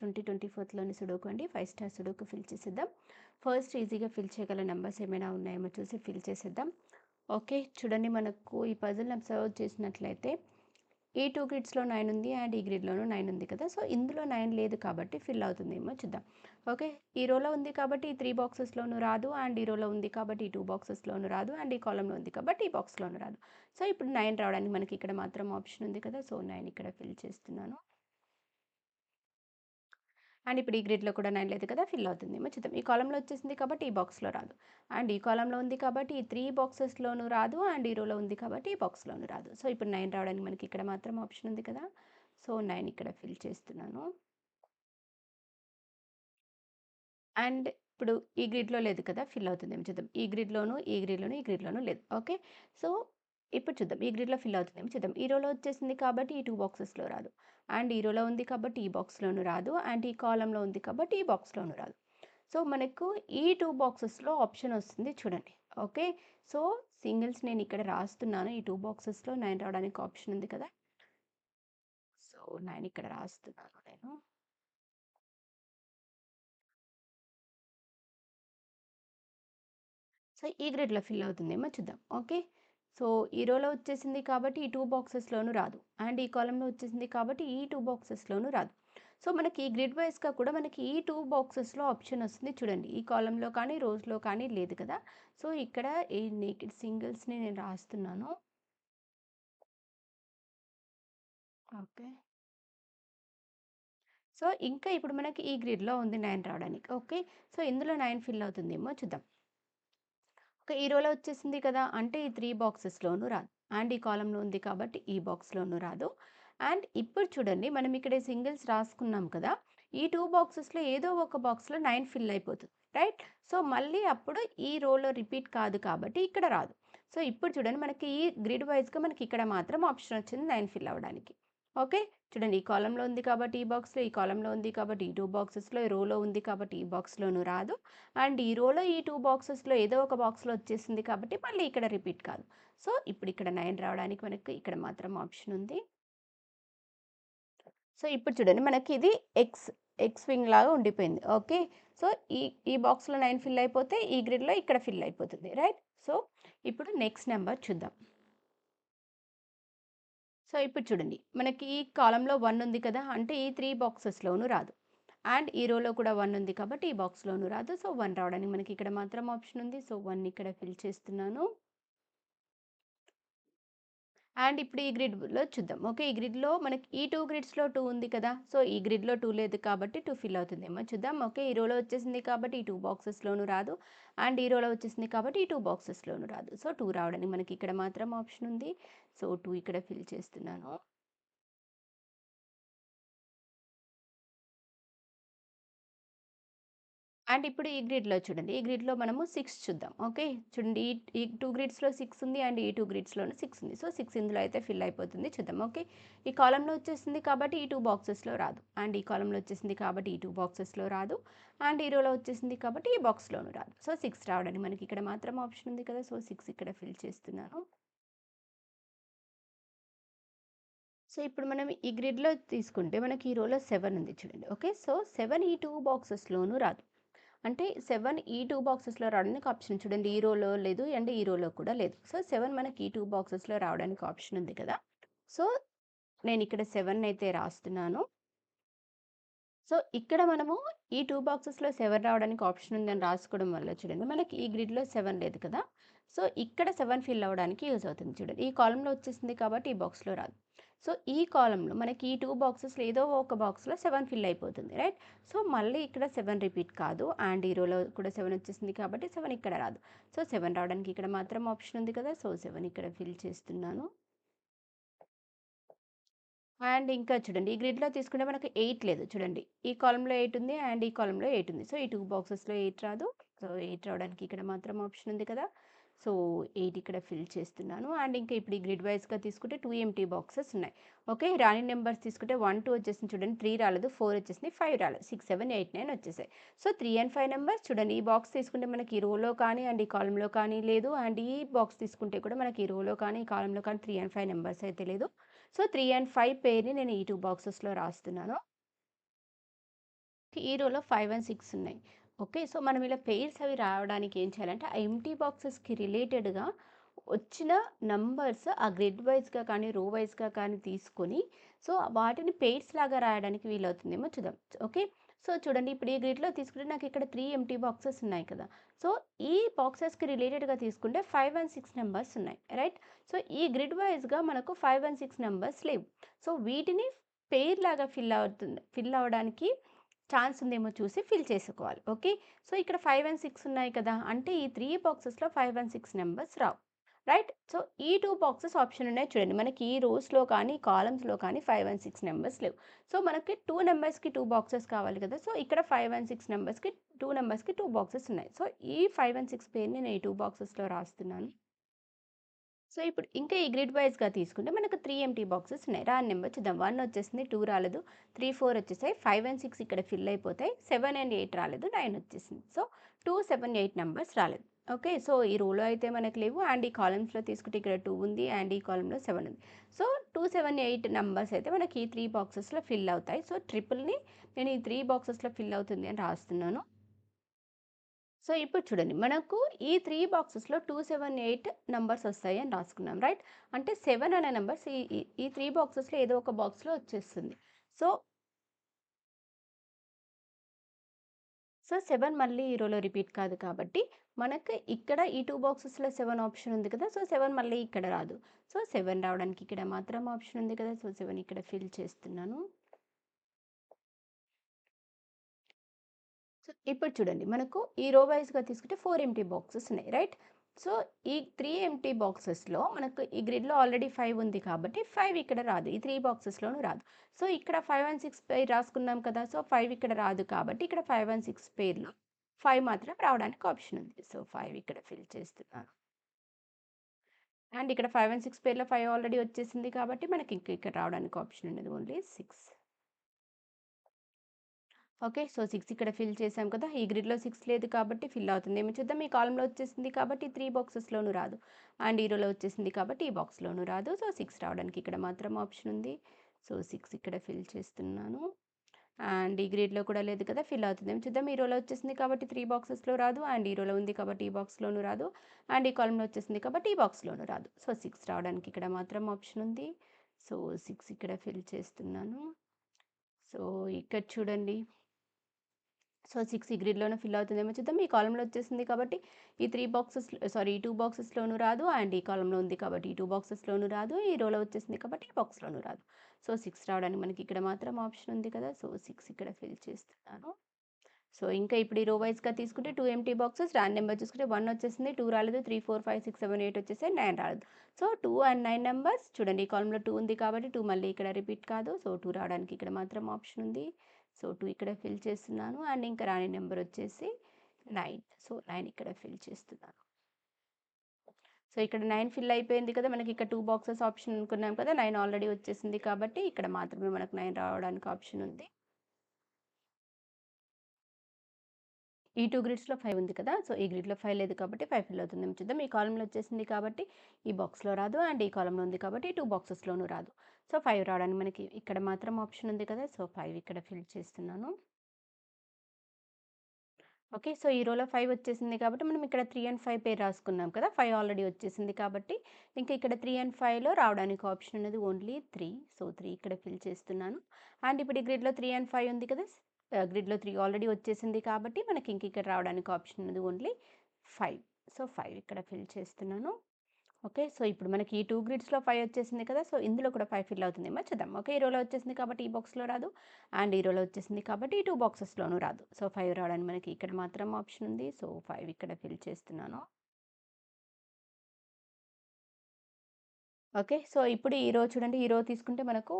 2024లోని sudoku అండి. 5 star sudoku fill చేసేద్దాం. First ఈజీగా ఫిల్ చేయగల నంబర్స్ ఏమైనా ఉన్నాయేమో చూసి ఫిల్ చేసేద్దాం. ఓకే. చూడండి మనకు ఈ పజిల్‌ని అబ్జర్వ్ చేసినట్లయితే ఈ 2 గ్రిడ్స్‌లో 9 ఉంది అండ్ ఈ గ్రిడ్‌లోనూ 9 ఉంది కదా! సో, ఇందులో 9 లేదు కాబట్టి ఫిల్ అవుతుందేమో చూద్దాం. ఓకే. ఈ రోలో ఉంది కాబట్టి ఈ 3 బాక్సెస్‌లోనూ రాదు అండ్ ఈ రోలో ఉంది కాబట్టి ఈ 2 బాక్సెస్‌లోనూ రాదు అండ్ ఈ కాలమ్‌లో ఉంది కాబట్టి ఈ బాక్స్‌లోనూ రాదు. సో, ఇప్పుడు 9 రావడానికి మనకి ఇక్కడ మాత్రం ఆప్షన్ ఉంది కదా! సో, 9 ఇక్కడ ఫిల్ చేస్తున్నాను. అండ్ ఇప్పుడు ఈ గ్రిడ్‌లో కూడా 9 లేదు కదా! ఫిల్ అవుతుందేమో చూద్దాం. ఈ కాలమ్‌లో వచ్చేసింది కాబట్టి ఈ బాక్స్‌లో రాదు. అండ్ ఈ కాలమ్‌లో ఉంది కాబట్టి ఈ 3 బాక్సెస్‌లోనూ రాదు అండ్ ఈ రోలో ఉంది కాబట్టి ఈ బాక్స్‌లోనూ రాదు. సో, ఇప్పుడు 9 రావడానికి మనకి ఇక్కడ మాత్రం ఆప్షన్ ఉంది కదా! సో, 9 ఇక్కడ ఫిల్ చేస్తున్నాను. అండ్ ఇప్పుడు ఈ గ్రిడ్‌లో లేదు కదా! ఫిల్ అవుతుందేమో చూద్దాం. ఈ గ్రిడ్‌లోను, ఈ గ్రిడ్‌లోను, ఈ గ్రిడ్‌లోను లేదు. ఓకే. సో, ఇప్పుడు చూద్దాం. ఈ గ్రిడ్‌లో ఫిల్ అవుతుందేమో చూద్దాం. ఈ రోలో వచ్చేసింది కాబట్టి ఈ 2 బాక్సెస్‌లో రాదు. అండ్ ఈ రోలో ఉంది కాబట్టి ఈ బాక్స్‌లోను రాదు. అండ్ ఈ కాలమ్‌లో ఉంది కాబట్టి ఈ బాక్స్‌లోను రాదు. సో, మనకు ఈ 2 బాక్సెస్‌లో ఆప్షన్ వస్తుంది చూడండి. ఓకే. సో, సింగిల్స్ నేను ఇక్కడ రాస్తున్నాను. ఈ 2 బాక్సెస్‌లో 9 రావడానికి ఆప్షన్ ఉంది కదా! సో, 9 ఇక్కడ రాస్తున్నాను నేను. సో, ఈ గ్రిడ్‌లో ఫిల్ అవుతుందేమో చూద్దాం. ఓకే. సో, ఈ రోలో వచ్చేసింది కాబట్టి ఈ 2 బాక్సెస్‌లోనూ రాదు. అండ్ ఈ కాలమ్‌లో వచ్చేసింది కాబట్టి ఈ 2 బాక్సెస్‌లోనూ రాదు. సో, మనకి ఈ గ్రిడ్ వైస్‌గా కూడా మనకి ఈ 2 బాక్సెస్‌లో ఆప్షన్ వస్తుంది చూడండి. ఈ కాలమ్‌లో కానీ, రోస్‌లో కానీ లేదు కదా! సో, ఇక్కడ ఈ నేకెడ్ సింగిల్స్‌ని నేను రాస్తున్నాను. ఓకే. సో, ఇంకా ఇప్పుడు మనకి ఈ గ్రిడ్‌లో ఉంది 9 రావడానికి. ఓకే. సో, ఇందులో 9 ఫిల్ అవుతుందేమో చూద్దాం. ఓకే. ఈ రోలో వచ్చేసింది కదా! అంటే ఈ 3 బాక్సెస్‌లోనూ రాదు. అండ్ ఈ కాలమ్‌లో ఉంది కాబట్టి ఈ బాక్స్‌లోనూ రాదు. అండ్ ఇప్పుడు చూడండి మనం ఇక్కడ సింగిల్స్ రాసుకున్నాం కదా! ఈ 2 బాక్సెస్‌లో ఏదో ఒక బాక్స్‌లో 9 ఫిల్ అయిపోతుంది. రైట్? సో, మళ్ళీ అప్పుడు ఈ రోలో రిపీట్ కాదు కాబట్టి ఇక్కడ రాదు. సో, ఇప్పుడు చూడండి మనకి ఈ గ్రిడ్ వైస్‌గా మనకి ఇక్కడ మాత్రం ఆప్షన్ వచ్చింది 9 ఫిల్ అవ్వడానికి. ఓకే. చూడండి ఈ కాలమ్‌లో ఉంది కాబట్టి ఈ బాక్స్‌లో, ఈ కాలమ్‌లో ఉంది కాబట్టి ఈ 2 బాక్సెస్‌లో, ఈ రోలో ఉంది కాబట్టి ఈ బాక్స్‌లోనూ రాదు. అండ్ ఈ రోలో ఈ 2 బాక్సెస్‌లో ఏదో ఒక బాక్స్‌లో వచ్చేసింది కాబట్టి మళ్ళీ ఇక్కడ రిపీట్ కాదు. సో, ఇప్పుడు ఇక్కడ 9 రావడానికి మనకి ఇక్కడ మాత్రం ఆప్షన్ ఉంది. సో, ఇప్పుడు చూడండి మనకి ఇది ఎక్స్ వింగ్ లాగా ఉండిపోయింది. ఓకే. సో, ఈ ఈ బాక్స్‌లో 9 ఫిల్ అయిపోతే ఈ గ్రిడ్‌లో ఇక్కడ ఫిల్ అయిపోతుంది. రైట్? సో, ఇప్పుడు నెక్స్ట్ నంబర్ చూద్దాం. సో, ఇప్పుడు చూడండి. మనకి ఈ కాలమ్‌లో 1 ఉంది కదా! అంటే ఈ 3 బాక్సెస్‌లోనూ రాదు. అండ్ ఈ రోలో కూడా 1 ఉంది కాబట్టి ఈ బాక్స్‌లోనూ రాదు. సో, 1 రావడానికి మనకి ఇక్కడ మాత్రం ఆప్షన్ ఉంది. సో, 1 ఇక్కడ ఫిల్ చేస్తున్నాను. అండ్ ఇప్పుడు ఈ గ్రిడ్‌లో చూద్దాం. ఓకే. ఈ గ్రిడ్‌లో మనకి ఈ 2 గ్రిడ్స్‌లో 2 ఉంది కదా! సో, ఈ గ్రిడ్‌లో 2 లేదు కాబట్టి 2 ఫిల్ అవుతుందేమో చూద్దాం. ఓకే. ఈ రోలో వచ్చేసింది కాబట్టి ఈ 2 బాక్సెస్‌లోనూ రాదు. అండ్ ఈ రోలో వచ్చేసింది కాబట్టి ఈ 2 బాక్సెస్‌లోనూ రాదు. సో, 2 రావడానికి మనకి ఇక్కడ మాత్రం ఆప్షన్ ఉంది. సో, 2 ఇక్కడ ఫిల్ చేస్తున్నాను. అండ్ ఇప్పుడు ఈ గ్రిడ్‌లో చూడండి. ఈ గ్రిడ్‌లో మనము 6 చూద్దాం. ఓకే. చూడండి ఈ 2 గ్రిడ్స్‌లో 6 ఉంది. అండ్ ఈ 2 గ్రిడ్స్‌లోను 6 ఉంది. సో, 6 ఇందులో అయితే ఫిల్ అయిపోతుంది. చూద్దాం. ఓకే. ఈ కాలమ్‌లో వచ్చేసింది కాబట్టి ఈ 2 బాక్సెస్‌లో రాదు. అండ్ ఈ కాలమ్‌లో వచ్చేసింది కాబట్టి ఈ 2 బాక్సెస్‌లో రాదు. అండ్ ఈ రోలో వచ్చేసింది కాబట్టి ఈ బాక్స్‌లోను రాదు. సో, 6 రావడానికి మనకి ఇక్కడ మాత్రం ఆప్షన్ ఉంది కదా! సో, 6 ఇక్కడ ఫిల్ చేస్తున్నాను. సో, ఇప్పుడు మనం ఈ గ్రిడ్‌లో తీసుకుంటే మనకి ఈ రోలో 7 ఉంది చూడండి. ఓకే. సో, 7 ఈ 2 బాక్సెస్‌లోనూ రాదు. అంటే 7 ఈ 2 బాక్సెస్‌లో రావడానికి ఆప్షన్ చూడండి. ఈ రోలో లేదు అండ్ ఈ రోలో కూడా లేదు. సో, 7 మనకి ఈ 2 బాక్సెస్‌లో రావడానికి ఆప్షన్ ఉంది కదా! సో, నేనిక్కడ 7 అయితే రాస్తున్నాను. సో, ఇక్కడ మనము ఈ 2 బాక్సెస్‌లో 7 రావడానికి ఆప్షన్ ఉందని రాసుకోవడం వల్ల చూడండి, మనకి ఈ గ్రిడ్‌లో 7 లేదు కదా! సో, ఇక్కడ 7 ఫిల్ అవ్వడానికి యూజ్ అవుతుంది చూడండి. ఈ కాలమ్‌లో వచ్చేసింది కాబట్టి ఈ బాక్స్‌లో రాదు. సో, ఈ కాలమ్‌లో మనకి ఈ 2 బాక్సెస్‌లో ఏదో ఒక బాక్స్‌లో 7 ఫిల్ అయిపోతుంది. రైట్? సో, మళ్ళీ ఇక్కడ 7 రిపీట్ కాదు. అండ్ ఈ రోలో కూడా 7 వచ్చేసింది కాబట్టి 7 ఇక్కడ రాదు. సో, 7 రావడానికి ఇక్కడ మాత్రం ఆప్షన్ ఉంది కదా! సో, 7 ఇక్కడ ఫిల్ చేస్తున్నాను. అండ్ ఇంకా చూడండి. ఈ గ్రిడ్‌లో తీసుకుంటే మనకు 8 లేదు చూడండి. ఈ కాలమ్‌లో 8 ఉంది. అండ్ ఈ కాలమ్‌లో 8 ఉంది. సో, ఈ 2 బాక్సెస్‌లో 8 రాదు. సో, 8 రావడానికి ఇక్కడ మాత్రం ఆప్షన్ ఉంది కదా! సో, 8 ఇక్కడ ఫిల్ చేస్తున్నాను. అండ్ ఇంకా ఇప్పుడు ఈ గ్రిడ్ వైస్‌గా తీసుకుంటే 2 ఎంప్టీ బాక్సెస్ ఉన్నాయి. ఓకే. రాని నంబర్స్ తీసుకుంటే 1, 2 వచ్చేసింది చూడండి. 3 రాలేదు. 4 వచ్చేసింది. 5 రాలేదు. 6, 7, 8, 9 వచ్చేసాయి. సో, 3 అండ్ 5 నంబర్స్ చూడండి. ఈ బాక్స్ తీసుకుంటే మనకి ఈ రోలో కానీ అండ్ ఈ కాలమ్‌లో కానీ లేదు. అండ్ ఈ బాక్స్ తీసుకుంటే కూడా మనకి ఈ రోలో కానీ, ఈ కాలమ్‌లో కానీ 3 అండ్ 5 నంబర్స్ అయితే లేదు. సో, 3 అండ్ 5 పెయిర్‌ని నేను ఈ 2 బాక్సెస్‌లో రాస్తున్నాను. ఈ రోలో 5 అండ్ 6 ఉన్నాయి. ఓకే. సో, మనం ఇలా పెయిర్స్ అవి రావడానికి ఏం చేయాలంటే, ఆ ఎంప్టీ బాక్సెస్‌కి రిలేటెడ్‌గా వచ్చిన నంబర్స్ ఆ గ్రిడ్ వైస్‌గా కానీ, రో వైస్‌గా కానీ తీసుకొని, సో, వాటిని పెయిర్స్ లాగా రాయడానికి వీలవుతుందేమో చూద్దాం. ఓకే. సో, చూడండి ఇప్పుడు ఈ గ్రిడ్‌లో తీసుకుంటే నాకు ఇక్కడ 3 ఎంప్టీ బాక్సెస్ ఉన్నాయి కదా! సో, ఈ బాక్సెస్‌కి రిలేటెడ్‌గా తీసుకుంటే 5 అండ్ 6 నంబర్స్ ఉన్నాయి. రైట్? సో, ఈ గ్రిడ్ వైస్‌గా మనకు 5 అండ్ 6 నంబర్స్ లేవు. సో, వీటిని పెయిర్ లాగా ఫిల్ అవ్వడానికి ఛాన్స్ ఉందేమో చూసి ఫిల్ చేసుకోవాలి. ఓకే. సో, ఇక్కడ 5 అండ్ 6 ఉన్నాయి కదా! అంటే ఈ 3 బాక్సెస్‌లో 5 and 6 numbers Rao. Right? So, ఈ 2 బాక్సెస్ ఆప్షన్ ఉన్నాయి చూడండి. మనకి ఈ రోస్‌లో కానీ, కాలమ్స్‌లో కానీ 5 అండ్ 6 నంబర్స్ లేవు. సో, మనకి 2 నంబర్స్‌కి 2 బాక్సెస్ కావాలి కదా! సో, ఇక్కడ 5 అండ్ 6 నంబర్స్‌కి 2 నంబర్స్‌కి 2 బాక్సెస్ ఉన్నాయి. సో, ఈ 5 అండ్ 6 పేరుని నేను ఈ 2 బాక్సెస్‌లో రాస్తున్నాను. సో, ఇప్పుడు ఇంకా ఈ గ్రిడ్ వైస్‌గా తీసుకుంటే మనకు 3 ఎంప్టీ బాక్సెస్ ఉన్నాయి. రాని నెంబర్ చూద్దాం. 1 వచ్చేసింది, 2 రాలేదు, 3, 4 వచ్చేసాయి. 5 అండ్ 6 ఇక్కడ ఫిల్ అయిపోతాయి. 7 అండ్ 8 రాలేదు, 9 వచ్చేసింది. సో, 2, 7, 8 నంబర్స్ రాలేదు. ఓకే. సో, ఈ రోలో అయితే మనకు లేవు. అండ్ ఈ కాలమ్స్‌లో తీసుకుంటే ఇక్కడ 2 ఉంది. అండ్ ఈ కాలమ్‌లో 7 ఉంది. సో, 2, 7, 8 నంబర్స్ అయితే మనకి ఈ 3 బాక్సెస్‌లో ఫిల్ అవుతాయి. సో, ట్రిపుల్‌ని నేను ఈ 3 బాక్సెస్‌లో ఫిల్ అవుతుంది అని రాస్తున్నాను. సో, ఇప్పుడు చూడండి. మనకు ఈ 3 బాక్సెస్‌లో 2, 7, 8 నంబర్స్ వస్తాయి అని రాసుకున్నాం. రైట్? అంటే 7 అనే నంబర్స్ ఈ ఈ ఈ 3 బాక్సెస్‌లో ఏదో ఒక బాక్స్‌లో వచ్చేస్తుంది. సో, సో 7 మళ్ళీ ఈ రోలో రిపీట్ కాదు కాబట్టి, మనకు ఇక్కడ ఈ 2 బాక్సెస్‌లో 7 ఆప్షన్ ఉంది కదా! సో, 7 మళ్ళీ ఇక్కడ రాదు. సో, 7 రావడానికి ఇక్కడ మాత్రం ఆప్షన్ ఉంది కదా! సో, 7 ఇక్కడ ఫిల్ చేస్తున్నాను. సో, ఇప్పుడు చూడండి. మనకు ఈ రో వైస్‌గా తీసుకుంటే 4 ఎంప్టీ బాక్సెస్ ఉన్నాయి. రైట్? సో, ఈ 3 ఎంప్టీ బాక్సెస్‌లో మనకు ఈ గ్రిడ్‌లో ఆల్రెడీ 5 ఉంది కాబట్టి 5 ఇక్కడ రాదు. ఈ 3 బాక్సెస్‌లోనూ రాదు. సో, ఇక్కడ 5 అండ్ 6 పెయిర్ రాసుకున్నాం కదా! సో, 5 ఇక్కడ రాదు కాబట్టి ఇక్కడ 5 అండ్ 6 పెయిర్‌లో 5 మాత్రం రావడానికి ఆప్షన్ ఉంది. సో, 5 ఇక్కడ ఫిల్ చేస్తున్నాను. అండ్ ఇక్కడ 5 అండ్ 6 పెయిర్‌లో 5 ఆల్రెడీ వచ్చేసింది కాబట్టి మనకి ఇంక ఇక్కడ రావడానికి ఆప్షన్ ఉండదు. ఓన్లీ 6. ఓకే. సో, 6 ఇక్కడ ఫిల్ చేసాం కదా! ఈ గ్రిడ్‌లో 6 లేదు కాబట్టి ఫిల్ అవుతుంది. ఏమో చూద్దాం. ఈ కాలమ్‌లో వచ్చేసింది కాబట్టి 3 బాక్సెస్‌లోనూ రాదు. అండ్ ఈ రోలో వచ్చేసింది కాబట్టి ఈ బాక్స్‌లోనూ రాదు. సో, 6 రావడానికి ఇక్కడ మాత్రం ఆప్షన్ ఉంది. సో, 6 ఇక్కడ ఫిల్ చేస్తున్నాను. అండ్ ఈ గ్రిడ్‌లో కూడా లేదు కదా! ఫిల్ అవుతుంది. ఏమో చూద్దాం. ఈ రోలో వచ్చేసింది కాబట్టి 3 బాక్సెస్‌లో రాదు. అండ్ ఈ రోలో ఉంది కాబట్టి ఈ బాక్స్‌లోనూ రాదు. అండ్ ఈ కాలమ్‌లో వచ్చేసింది కాబట్టి ఈ బాక్స్‌లోనూ రాదు. సో, 6 రావడానికి ఇక్కడ మాత్రం ఆప్షన్ ఉంది. సో, 6 ఇక్కడ ఫిల్ చేస్తున్నాను. సో, ఇక్కడ చూడండి. సో, 6 ఈ గ్రిడ్‌లోనే ఫిల్ అవుతుందేమో చూద్దాం. ఈ కాలమ్‌లో వచ్చేసింది కాబట్టి ఈ 3 బాక్సెస్ సారీ ఈ 2 బాక్సెస్‌లోనూ రాదు. అండ్ ఈ కాలమ్‌లో ఉంది కాబట్టి ఈ 2 బాక్సెస్‌లోనూ రాదు. ఈ రోలో వచ్చేసింది కాబట్టి ఈ బాక్స్‌లోనూ రాదు. సో, 6 రావడానికి మనకి ఇక్కడ మాత్రం ఆప్షన్ ఉంది కదా! సో, 6 ఇక్కడ ఫిల్ చేస్తున్నాను. సో, ఇంకా ఇప్పుడు ఈ రో వైస్‌గా తీసుకుంటే 2 ఎంప్టీ బాక్సెస్ రాని నెంబర్ చూసుకుంటే 1 వచ్చేసింది, 2 రాలేదు, 3, 4, 5, 6, 7, 8 వచ్చేసాయి, 9 రాలేదు. సో, 2 అండ్ 9 నంబర్స్ చూడండి ఈ కాలమ్‌లో 2 ఉంది కాబట్టి 2 మళ్ళీ ఇక్కడ రిపీట్ కాదు. సో, 2 రావడానికి ఇక్కడ మాత్రం ఆప్షన్ ఉంది. సో, 2 ఇక్కడ ఫిల్ చేస్తున్నాను. అండ్ ఇంకా రాని నెంబర్ వచ్చేసి 9. సో, 9 ఇక్కడ ఫిల్ చేస్తున్నాను. సో, ఇక్కడ 9 ఫిల్ అయిపోయింది కదా! మనకి ఇక్కడ 2 బాక్సెస్ ఆప్షన్ అనుకున్నాం కదా! 9 ఆల్రెడీ వచ్చేసింది కాబట్టి ఇక్కడ మాత్రమే మనకు 9 రావడానికి ఆప్షన్ ఉంది. ఈ 2 గ్రిడ్స్‌లో 5 ఉంది కదా! సో, ఈ గ్రిడ్‌లో 5 లేదు కాబట్టి 5 ఫిల్ అవుతుందేమో చూద్దాం. ఈ కాలమ్‌లో వచ్చేసింది కాబట్టి ఈ బాక్స్‌లో రాదు. అండ్ ఈ కాలమ్‌లో ఉంది కాబట్టి ఈ 2 బాక్సెస్‌లోనూ రాదు. సో, 5 రావడానికి మనకి ఇక్కడ మాత్రం ఆప్షన్ ఉంది కదా! సో, 5 ఇక్కడ ఫిల్ చేస్తున్నాను. ఓకే. సో, ఈ రోలో 5 వచ్చేసింది కాబట్టి మనం ఇక్కడ 3 అండ్ 5 పేరు రాసుకున్నాం కదా! 5 ఆల్రెడీ వచ్చేసింది కాబట్టి ఇంక ఇక్కడ 3 అండ్ 5లో రావడానికి ఆప్షన్ అనేది ఓన్లీ 3. సో, 3 ఇక్కడ ఫిల్ చేస్తున్నాను. అండ్ ఇప్పుడు ఈ గ్రిడ్‌లో 3 అండ్ 5 ఉంది కదా! గ్రిడ్‌లో 3 ఆల్రెడీ వచ్చేసింది కాబట్టి మనకి ఇంక ఇక్కడ రావడానికి ఆప్షన్ ఉన్నది ఓన్లీ 5. సో, 5 ఇక్కడ ఫిల్ చేస్తున్నాను. ఓకే. సో, ఇప్పుడు మనకి ఈ 2 గ్రిడ్స్‌లో 5 వచ్చేసింది కదా! సో, ఇందులో కూడా 5 ఫిల్ అవుతుందేమో చూద్దాం. ఓకే. ఈ రోలో వచ్చేసింది కాబట్టి ఈ బాక్స్‌లో రాదు. అండ్ ఈ రోలో వచ్చేసింది కాబట్టి ఈ 2 బాక్సెస్‌లోనూ రాదు. సో, 5 రావడానికి మనకి ఇక్కడ మాత్రం ఆప్షన్ ఉంది. సో, 5 ఇక్కడ ఫిల్ చేస్తున్నాను. ఓకే. సో, ఇప్పుడు ఈ రో చూడండి. ఈ రో తీసుకుంటే మనకు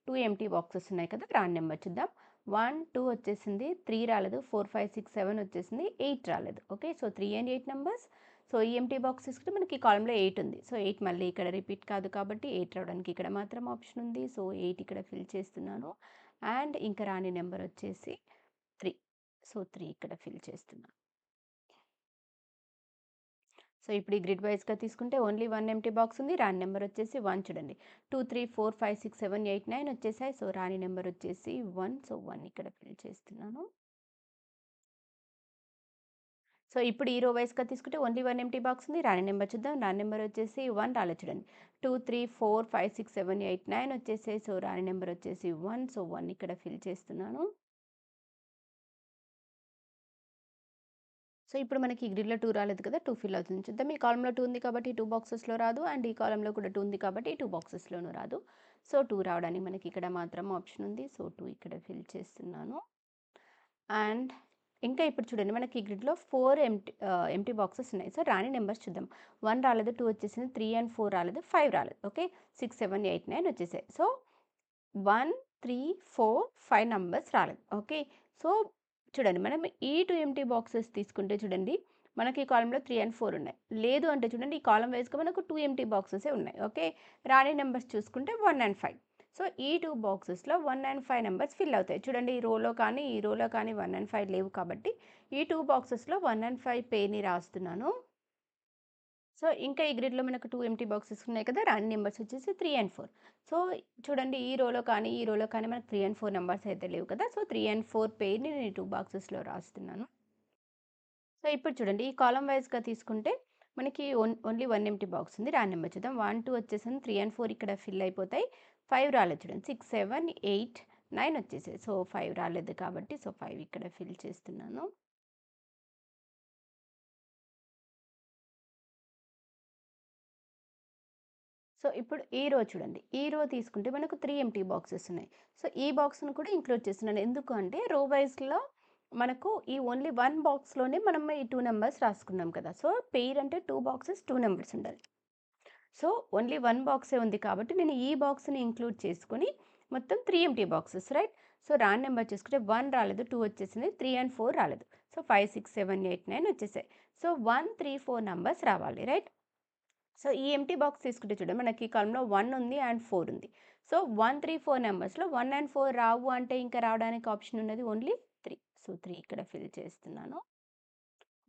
2 ఎంప్టీ బాక్సెస్ ఉన్నాయి కదా! రాండ్ నెంబర్ చూద్దాం. 1, 2 వచ్చేసింది. 3 రాలేదు. 4, 5, 6, 7 వచ్చేసింది. 8 రాలేదు. Okay. So, 3 and 8 numbers. So, ఈ ఎంప్టీ బాక్స్ తీసుకుంటే మనకి కాలమ్‌లో 8 ఉంది. సో, 8 మళ్ళీ ఇక్కడ రిపీట్ కాదు కాబట్టి 8 రావడానికి ఇక్కడ మాత్రం ఆప్షన్ ఉంది. సో, 8 ఇక్కడ ఫిల్ చేస్తున్నాను. అండ్ ఇంకా రాని నెంబర్ వచ్చేసి 3. సో, 3 ఇక్కడ ఫిల్ చేస్తున్నాను. సో, ఇప్పుడు ఈ గ్రిడ్ వైస్‌గా తీసుకుంటే ఓన్లీ 1 ఎంప్టీ బాక్స్ ఉంది. రాని నంబర్ వచ్చేసి 1 చూడండి. 2, 3, 4, 5, 6, 7, 8, 9 వచ్చేసాయి. సో, రాని నంబర్ వచ్చేసి 1. సో, 1 ఇక్కడ ఫిల్ చేస్తున్నాను. సో, ఇప్పుడు ఈ రో వైస్‌గా తీసుకుంటే ఓన్లీ 1 ఎంప్టీ బాక్స్ ఉంది. రాని నంబర్ చూద్దాం. రాని నంబర్ వచ్చేసి 1 రాలేదు చూడండి. 2, 3, 4, 5, 6, 7, 8, 9 వచ్చేసాయి. సో, రాని నంబర్ వచ్చేసి 1. సో, 1 ఇక్కడ ఫిల్ చేస్తున్నాను. సో, ఇప్పుడు మనకి ఈ గ్రిడ్‌లో 2 రాలేదు కదా! 2 ఫిల్ అవుతుంది. చూద్దాం. ఈ కాలమ్‌లో 2 ఉంది కాబట్టి 2 బాక్సెస్‌లో రాదు. అండ్ ఈ కాలమ్‌లో కూడా 2 ఉంది కాబట్టి 2 బాక్సెస్‌లోనూ రాదు. సో, 2 రావడానికి మనకి ఇక్కడ మాత్రం ఆప్షన్ ఉంది. సో, 2 ఇక్కడ ఫిల్ చేస్తున్నాను. అండ్ ఇంకా ఇప్పుడు చూడండి మనకి ఈ గ్రిడ్‌లో 4 ఎంప్టీ బాక్సెస్ ఉన్నాయి. సో, రాని నంబర్స్ చూద్దాం. 1 రాలేదు, 2 వచ్చేసింది, 3 అండ్ 4 రాలేదు, 5 రాలేదు. ఓకే. 6, 7, 8, 9 వచ్చేసాయి. సో, 1, 3, 4, 5 నంబర్స్ రాలేదు. ఓకే. సో, చూడండి మనం ఈ 2 ఎంప్టీ బాక్సెస్ తీసుకుంటే చూడండి, మనకి ఈ కాలమ్‌లో 3 అండ్ 4 ఉన్నాయి. లేదు అంటే చూడండి ఈ కాలమ్ వైస్‌గా మనకు 2 ఎంప్టీ బాక్సెసే ఉన్నాయి. ఓకే. రాని నంబర్స్ చూసుకుంటే 1 అండ్ 5. సో, ఈ 2 బాక్సెస్‌లో 1 అండ్ 5 నంబర్స్ ఫిల్ అవుతాయి. చూడండి ఈ రోలో కానీ, ఈ రోలో కానీ 1 అండ్ 5 లేవు కాబట్టి, ఈ 2 బాక్సెస్‌లో 1 అండ్ 5 పెయిర్‌ని రాస్తున్నాను. సో, ఇంకా ఈ గ్రిడ్‌లో మనకు 2 ఎంప్టీ బాక్సెస్ ఉన్నాయి కదా! రాని నంబర్స్ వచ్చేసి 3 అండ్ 4. సో, చూడండి ఈ రోలో కానీ, ఈ రోలో కానీ మనకు 3 అండ్ 4 నంబర్స్ అయితే లేవు కదా! సో, 3 అండ్ 4 పెయిర్‌ని నేను ఈ 2 బాక్సెస్‌లో రాస్తున్నాను. సో, ఇప్పుడు చూడండి ఈ కాలమ్ వైస్‌గా తీసుకుంటే మనకి ఓన్లీ 1 ఎంప్టీ బాక్స్ ఉంది. రాని నంబర్ చూద్దాం. 1, 2 వచ్చేసింది. 3 అండ్ 4 ఇక్కడ ఫిల్ అయిపోతాయి. 5 రాలేదు చూడండి. 6, 7, 8, 9 వచ్చేసాయి. సో, 5 రాలేదు కాబట్టి సో, 5 ఇక్కడ ఫిల్ చేస్తున్నాను. సో, ఇప్పుడు ఈ రో చూడండి. ఈ రో తీసుకుంటే మనకు 3 ఎంప్టీ బాక్సెస్ ఉన్నాయి. సో, ఈ బాక్స్‌ని కూడా ఇంక్లూడ్ చేస్తున్నాను. ఎందుకు అంటే రో వైస్‌లో మనకు ఈ ఓన్లీ 1 బాక్స్‌లోనే మనం ఈ 2 నంబర్స్ రాసుకున్నాం కదా! సో, పెయిర్ అంటే 2 బాక్సెస్ 2 నంబర్స్ ఉండాలి. సో, ఓన్లీ 1 బాక్సే ఉంది కాబట్టి నేను ఈ బాక్స్‌ని ఇంక్లూడ్ చేసుకొని మొత్తం 3 ఎంప్టీ బాక్సెస్ రైట్. సో, రాని నంబర్ చూసుకుంటే 1 రాలేదు, 2 వచ్చేసింది, 3 అండ్ 4 రాలేదు. సో, 5, 6, 7, 8, 9 వచ్చేసాయి. సో, 1, 3, 4 నంబర్స్ రావాలి రైట్. సో, ఈ ఎంప్టీ బాక్స్ తీసుకుంటే చూడండి మనకి ఈ కాలమ్‌లో 1 ఉంది అండ్ 4 ఉంది. సో, 1, 3, 4 నంబర్స్‌లో 1 అండ్ 4 రావు అంటే ఇంకా రావడానికి ఆప్షన్ ఉన్నది ఓన్లీ 3. సో, 3 ఇక్కడ ఫిల్ చేస్తున్నాను.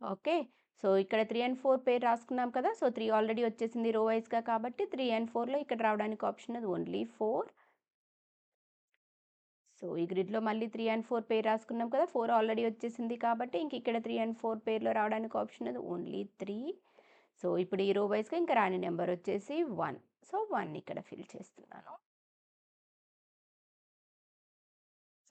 ఓకే. సో, ఇక్కడ 3 అండ్ 4 పేరు రాసుకున్నాం కదా! సో, 3 ఆల్రెడీ వచ్చేసింది రో వైస్‌గా కాబట్టి 3 అండ్ 4లో ఇక్కడ రావడానికి ఆప్షన్ ఉన్నది ఓన్లీ 4. సో, ఈ గ్రిడ్‌లో మళ్ళీ 3 అండ్ 4 పేరు రాసుకున్నాం కదా! 4 ఆల్రెడీ వచ్చేసింది కాబట్టి ఇంక ఇక్కడ 3 అండ్ 4 పేర్లో రావడానికి ఆప్షన్ ఉన్నది ఓన్లీ 3. సో, ఇప్పుడు ఈ రో వైస్‌గా ఇంకా రాని నంబర్ వచ్చేసి 1. సో, 1 ఇక్కడ ఫిల్ చేస్తున్నాను.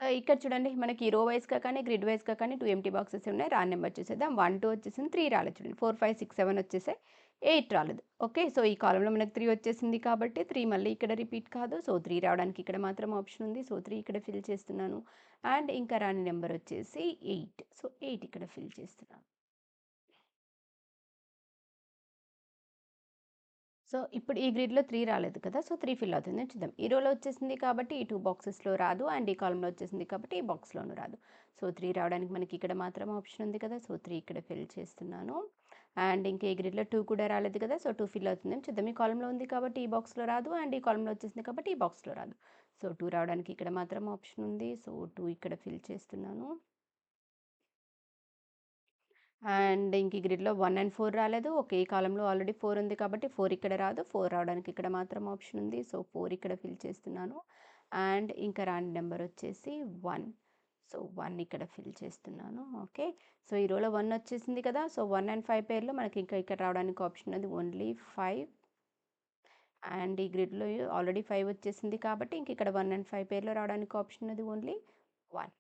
సో, ఇక్కడ చూడండి మనకి రో వైస్‌గా కానీ, గ్రిడ్ వైస్‌గా కానీ 2 ఎంప్టీ బాక్సెస్ ఉన్నాయి. రాని నంబర్ చూసేద్దాం. 1, 2 వచ్చేసింది. 3 రాలేదు చూడండి. 4, 5, 6, 7 వచ్చేసాయి. 8 రాలేదు. ఓకే. సో, ఈ కాలమ్‌లో మనకు 3 వచ్చేసింది కాబట్టి 3 మళ్ళీ ఇక్కడ రిపీట్ కాదు. సో, 3 రావడానికి ఇక్కడ మాత్రం ఆప్షన్ ఉంది. సో, 3 ఇక్కడ ఫిల్ చేస్తున్నాను. అండ్ ఇంకా రాని నంబర్ వచ్చేసి 8. సో, 8 ఇక్కడ ఫిల్ చేస్తున్నాను. సో, ఇప్పుడు ఈ గ్రిడ్‌లో 3 రాలేదు కదా! సో, 3 ఫిల్ అవుతుంది. చూద్దాం. ఈ రోలో వచ్చేసింది కాబట్టి ఈ 2 బాక్సెస్‌లో రాదు. అండ్ ఈ కాలమ్‌లో వచ్చేసింది కాబట్టి ఈ బాక్స్‌లోనూ రాదు. సో, 3 రావడానికి మనకి ఇక్కడ మాత్రం ఆప్షన్ ఉంది కదా! సో, 3 ఇక్కడ ఫిల్ చేస్తున్నాను. అండ్ ఇంకా ఈ గ్రిడ్‌లో 2 కూడా రాలేదు కదా! సో, 2 ఫిల్ అవుతుందేమో చూద్దాం. ఈ కాలమ్‌లో ఉంది కాబట్టి ఈ బాక్స్‌లో రాదు. అండ్ ఈ కాలమ్‌లో వచ్చేసింది కాబట్టి ఈ బాక్స్‌లో రాదు. సో, 2 రావడానికి ఇక్కడ మాత్రం ఆప్షన్ ఉంది. సో, 2 ఇక్కడ ఫిల్ చేస్తున్నాను. అండ్ ఇంక ఈ గ్రిడ్‌లో 1 అండ్ 4 రాలేదు. ఓకే. ఈ కాలమ్‌లో ఆల్రెడీ 4 ఉంది కాబట్టి 4 ఇక్కడ రాదు. 4 రావడానికి ఇక్కడ మాత్రం ఆప్షన్ ఉంది. సో, 4 ఇక్కడ ఫిల్ చేస్తున్నాను. అండ్ ఇంకా రాని నంబర్ వచ్చేసి 1. సో, 1 ఇక్కడ ఫిల్ చేస్తున్నాను. ఓకే. సో, ఈ రోలో 1 వచ్చేసింది కదా! సో, 1 అండ్ 5 పేర్లో మనకి ఇంకా ఇక్కడ రావడానికి ఆప్షన్ ఉంది ఓన్లీ 5. అండ్ ఈ గ్రిడ్‌లో ఆల్రెడీ 5 వచ్చేసింది కాబట్టి ఇంక ఇక్కడ 1 అండ్ 5 పేర్లో రావడానికి ఆప్షన్ ఉన్నది ఓన్లీ 1.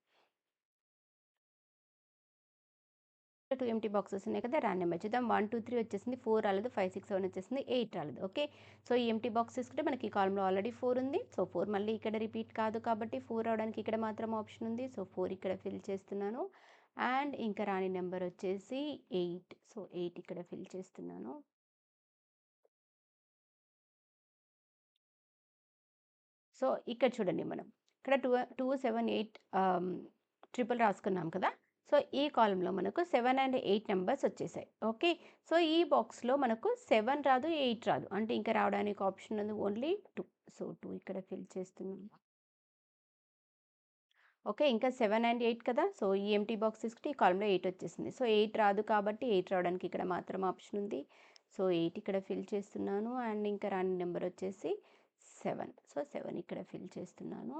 2 ఎంప్టీ బాక్సెస్ ఉన్నాయి కదా! రాండమ్ చూద్దాం. 1, 2, 3 వచ్చేసింది. 4 రాలేదు. 5, 6, 7 వచ్చేసింది. 8 రాలేదు. ఓకే. సో, ఈ ఎంప్టీ బాక్స్ తీసుకుంటే మనకి ఈ కాలమ్‌లో ఆల్రెడీ 4 ఉంది. సో, 4 మళ్ళీ ఇక్కడ రిపీట్ కాదు కాబట్టి 4 రావడానికి ఇక్కడ మాత్రం ఆప్షన్ ఉంది. సో, 4 ఇక్కడ ఫిల్ చేస్తున్నాను. అండ్ ఇంకా రాని నంబర్ వచ్చేసి 8. సో, 8 ఇక్కడ ఫిల్ చేస్తున్నాను. సో, ఇక్కడ చూడండి మనం. ఇక్కడ 2, 7, 8 ట్రిపుల్ రాసుకున్నాం కదా! సో, ఈ కాలమ్‌లో మనకు 7 అండ్ 8 నంబర్స్ వచ్చేసాయి. ఓకే. సో, ఈ బాక్స్‌లో మనకు 7 రాదు, 8 రాదు. అంటే ఇంకా రావడానికి ఆప్షన్ ఉంది ఓన్లీ 2. సో, 2 ఇక్కడ ఫిల్ చేస్తున్నాను. ఓకే. ఇంకా 7 అండ్ 8 కదా! సో, ఈ ఎంప్టీ బాక్స్ తీసుకుంటే ఈ కాలమ్‌లో 8 వచ్చేసింది. సో, 8 రాదు కాబట్టి 8 రావడానికి ఇక్కడ మాత్రం ఆప్షన్ ఉంది. సో, 8 ఇక్కడ ఫిల్ చేస్తున్నాను. అండ్ ఇంకా రాని నంబర్ వచ్చేసి 7. సో, 7 ఇక్కడ ఫిల్ చేస్తున్నాను.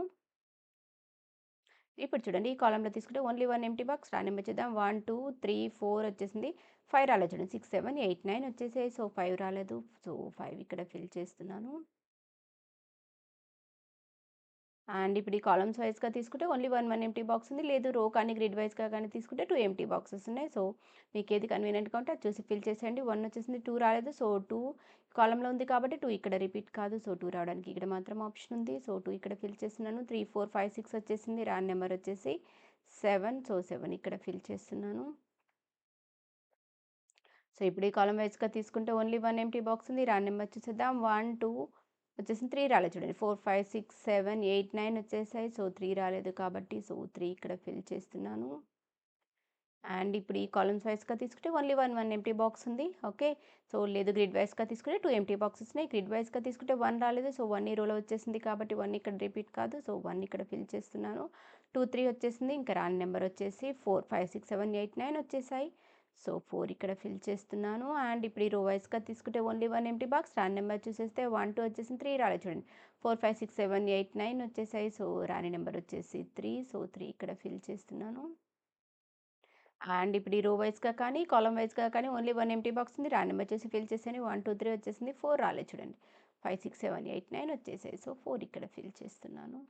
ఇప్పుడు చూడండి ఈ కాలమ్‌లో తీసుకుంటే only 1 empty box. Random number చేద్దాం. 1, 2, 3, 4 వచ్చేసింది. 5 రాలేదు చూడండి. 6, 7, 8, 9 వచ్చేసాయి. సో, 5 రాలేదు. సో, 5 ఇక్కడ ఫిల్ చేస్తున్నాను. అండ్ ఇప్పుడు ఈ కాలమ్స్ వైస్‌గా తీసుకుంటే ఓన్లీ 1 ఎంప్టీ బాక్స్ ఉంది. లేదు రో కానీ గ్రిడ్ వైస్‌గా కానీ తీసుకుంటే 2 ఎంప్టీ బాక్సెస్ ఉన్నాయి. సో, మీకేది కన్వీనియంట్‌గా ఉంటే అది చూసి ఫిల్ చేసేయండి. 1 వచ్చేసింది. 2 రాలేదు. సో, 2 కాలమ్‌లో ఉంది కాబట్టి 2 ఇక్కడ రిపీట్ కాదు. సో, 2 రావడానికి ఇక్కడ మాత్రం ఆప్షన్ ఉంది. సో, 2 ఇక్కడ ఫిల్ చేస్తున్నాను. 3, 4, 5, 6 వచ్చేసింది. రాన్ నెంబర్ వచ్చేసి 7. సో, 7 ఇక్కడ ఫిల్ చేస్తున్నాను. సో, ఇప్పుడు ఈ కాలమ్ వైస్‌గా తీసుకుంటే ఓన్లీ 1 ఎంప్టీ బాక్స్ ఉంది. రాన్ నెంబర్ చూసేద్దాం. 1, 2 వచ్చేసింది. 3 రాలేదు చూడండి. 4, 5, 6, 7, 8, 9 వచ్చేసాయి. సో, 3 రాలేదు కాబట్టి సో, 3 ఇక్కడ ఫిల్ చేస్తున్నాను. అండ్ ఇప్పుడు ఈ కాలమ్స్ వైస్‌గా తీసుకుంటే ఓన్లీ 1 ఎంప్టీ బాక్స్ ఉంది. ఓకే. సో, లేదు గ్రిడ్ వైస్‌గా తీసుకుంటే 2 ఎంప్టీ బాక్సెస్ ఉన్నాయి. గ్రిడ్ వైస్‌గా తీసుకుంటే 1 రాలేదు. సో, 1 ఈ రోలో వచ్చేసింది కాబట్టి 1 ఇక్కడ రిపీట్ కాదు. సో, 1 ఇక్కడ ఫిల్ చేస్తున్నాను. 2, 3 వచ్చేసింది. ఇంకా రాని నెంబర్ వచ్చేసి 4, 5, 6, 7, 8, 9 వచ్చేసాయి. సో, 4 ఇక్కడ ఫిల్ చేస్తున్నాను. అండ్ ఇప్పుడు ఈ రో వైస్‌గా తీసుకుంటే ఓన్లీ 1 ఎంప్టీ బాక్స్. రాని నెంబర్ చూసేస్తే 1, 2 వచ్చేసింది. 3 రాలేదు చూడండి. 4, 5, 6, 7, 8, 9 వచ్చేసాయి. సో, రాని నెంబర్ వచ్చేసి 3. సో, 3 ఇక్కడ ఫిల్ చేస్తున్నాను. అండ్ ఇప్పుడు ఈ రో వైస్‌గా కానీ, కాలమ్ వైస్‌గా కానీ ఓన్లీ 1 ఎంప్టీ బాక్స్ ఉంది. రాండమ్ నెంబర్ చూసి ఫిల్ చేశాను. 1, 2, 3 వచ్చేసింది. 4 రాలేదు చూడండి. 5, 6, 7, 8, 9 వచ్చేసాయి. సో, 4 ఇక్కడ ఫిల్ చేస్తున్నాను.